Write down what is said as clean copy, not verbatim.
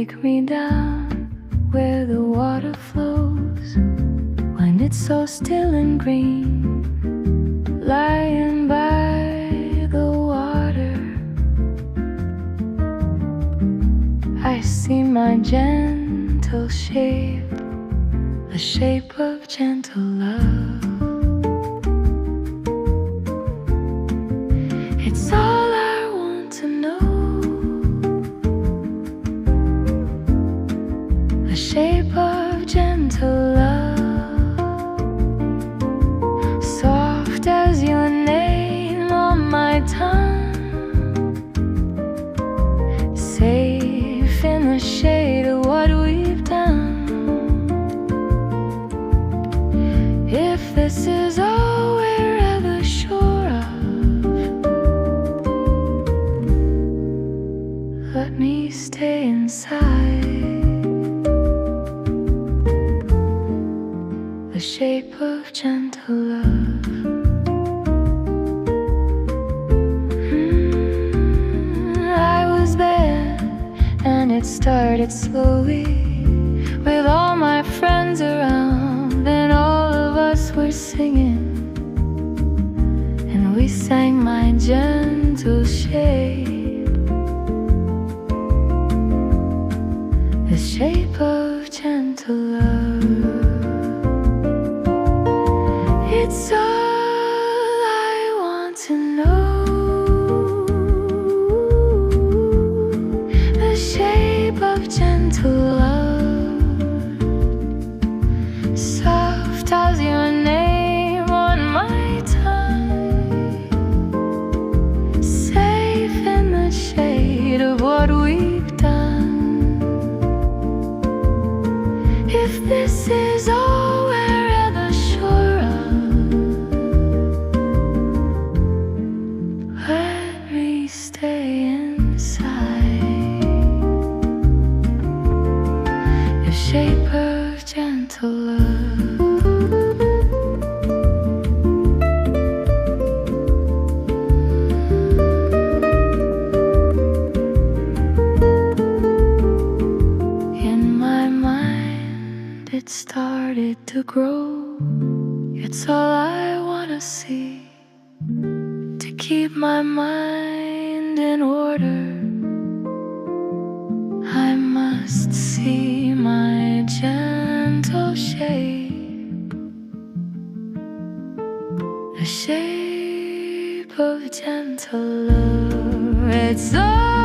take me down where the water flows, when it's so still and green, lying by the water. I see my gentle shape, the shape of gentle love. It's all I want to know, the shape of gentle love, soft as your name on my tongue, safe in the shade of what we've done. If this is all we're ever sure of, let me stay inside the shape of gentle love. I was there, and it started slowly, with all my friends around, and all of us were singing, and we sang my gentle shape, the shape of gentle love. It's all I want to know, the shape of gentle love, soft as your name on my tongue, safe in the shade of what we've done. If this is all we're ever sure of, let me stay inside the shape of gentle love. In my mind it started to grow. It's all I wanna see, to keep my mind in order. I must see my gentle shape, the shape of gentle love. It's all